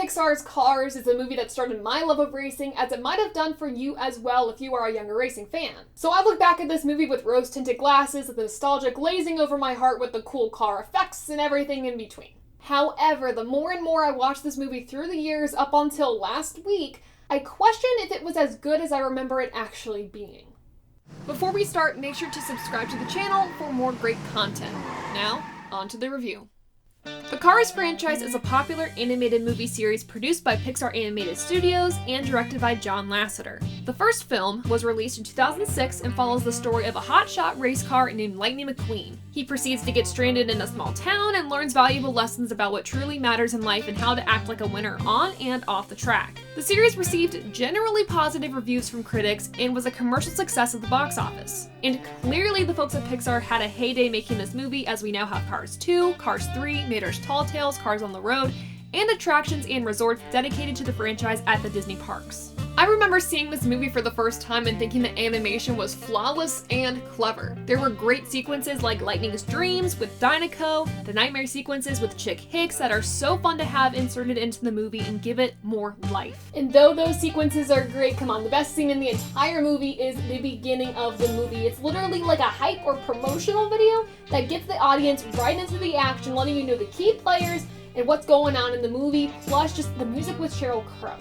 Pixar's Cars is a movie that started my love of racing, as it might have done for you as well if you are a younger racing fan. So I look back at this movie with rose-tinted glasses, with the nostalgia glazing over my heart with the cool car effects and everything in between. However, the more and more I watched this movie through the years up until last week, I question if it was as good as I remember it actually being. Before we start, make sure to subscribe to the channel for more great content. Now, on to the review. The Cars franchise is a popular animated movie series produced by Pixar Animated Studios and directed by John Lasseter. The first film was released in 2006 and follows the story of a hotshot race car named Lightning McQueen. He proceeds to get stranded in a small town and learns valuable lessons about what truly matters in life and how to act like a winner on and off the track. The series received generally positive reviews from critics and was a commercial success at the box office. And clearly the folks at Pixar had a heyday making this movie, as we now have Cars 2, Cars 3, Mater's Tall Tales, Cars on the Road, and attractions and resorts dedicated to the franchise at the Disney parks. I remember seeing this movie for the first time and thinking the animation was flawless and clever. There were great sequences like Lightning's Dreams with Dinoco, the nightmare sequences with Chick Hicks that are so fun to have inserted into the movie and give it more life. And though those sequences are great, come on, the best scene in the entire movie is the beginning of the movie. It's literally like a hype or promotional video that gets the audience right into the action, letting you know the key players and what's going on in the movie, plus just the music with Sheryl Crow.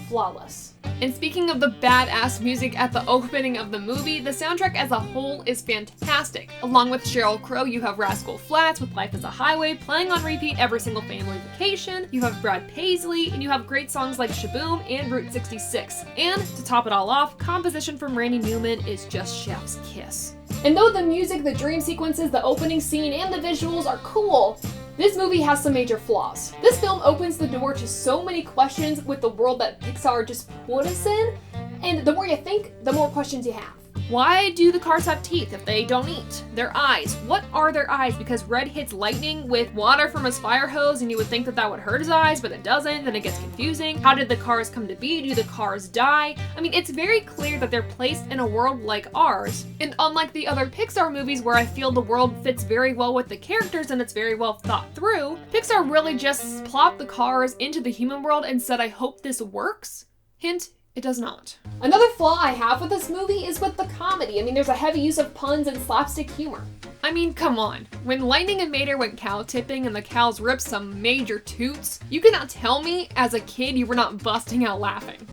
Flawless. And speaking of the badass music at the opening of the movie, the soundtrack as a whole is fantastic. Along with Sheryl Crow, you have Rascal Flatts with Life is a Highway playing on repeat every single family vacation, you have Brad Paisley, and you have great songs like Shaboom and Route 66. And to top it all off, composition from Randy Newman is just chef's kiss. And though the music, the dream sequences, the opening scene, and the visuals are cool, this movie has some major flaws. This film opens the door to so many questions with the world that Pixar just put us in, and the more you think, the more questions you have. Why do the cars have teeth if they don't eat? Their eyes. What are their eyes? Because Red hits Lightning with water from his fire hose and you would think that that would hurt his eyes, but it doesn't, then it gets confusing. How did the cars come to be? Do the cars die? I mean, it's very clear that they're placed in a world like ours, and unlike the other Pixar movies where I feel the world fits very well with the characters and it's very well thought through, Pixar really just plopped the cars into the human world and said, I hope this works. Hint, it does not. Another flaw I have with this movie is with the comedy. I mean, there's a heavy use of puns and slapstick humor. I mean, come on. When Lightning and Mater went cow tipping and the cows ripped some major toots, you cannot tell me as a kid you were not busting out laughing.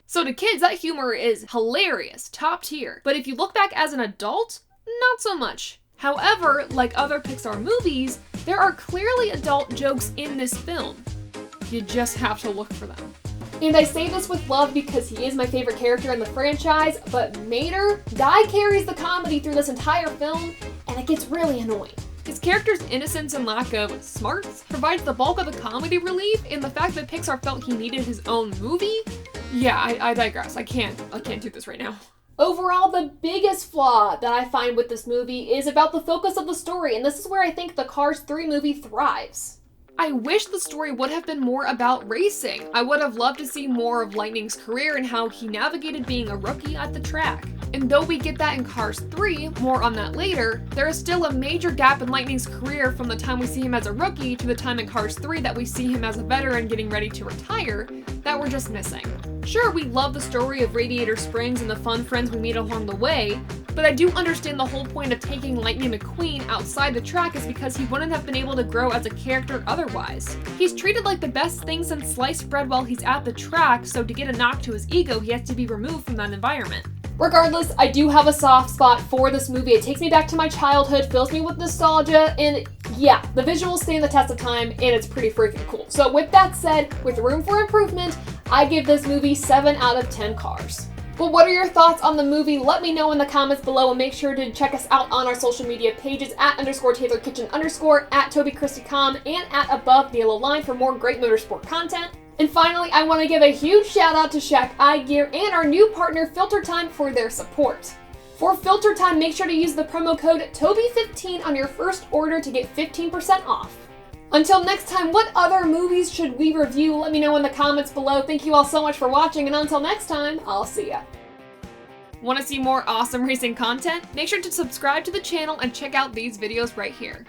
So to kids, that humor is hilarious, top tier. But if you look back as an adult, not so much. However, like other Pixar movies, there are clearly adult jokes in this film. You just have to look for them. And I say this with love because he is my favorite character in the franchise, but Mater carries the comedy through this entire film, and it gets really annoying. His character's innocence and lack of smarts provides the bulk of the comedy relief, and the fact that Pixar felt he needed his own movie? Yeah, I digress. I can't do this right now. Overall, the biggest flaw that I find with this movie is about the focus of the story, and this is where I think the Cars 3 movie thrives. I wish the story would have been more about racing. I would have loved to see more of Lightning's career and how he navigated being a rookie at the track. And though we get that in Cars 3, more on that later, there is still a major gap in Lightning's career from the time we see him as a rookie to the time in Cars 3 that we see him as a veteran getting ready to retire, that we're just missing. Sure, we love the story of Radiator Springs and the fun friends we meet along the way, but I do understand the whole point of taking Lightning McQueen outside the track is because he wouldn't have been able to grow as a character otherwise. He's treated like the best thing since sliced bread while he's at the track, so to get a knock to his ego, he has to be removed from that environment. Regardless, I do have a soft spot for this movie. It takes me back to my childhood, fills me with nostalgia, and yeah, the visuals stand the test of time, and it's pretty freaking cool. So with that said, with room for improvement, I give this movie 7 out of 10 cars. But what are your thoughts on the movie? Let me know in the comments below, and make sure to check us out on our social media pages at @_TaylorKitchen_, at TobyChristieCom, and at Above the Yellow Line for more great motorsport content. And finally, I want to give a huge shout out to Shaq Eye Gear and our new partner FilterTime for their support. For FilterTime, make sure to use the promo code TOBY15 on your first order to get 15% off. Until next time, what other movies should we review? Let me know in the comments below. Thank you all so much for watching, and until next time, I'll see ya. Want to see more awesome racing content? Make sure to subscribe to the channel and check out these videos right here.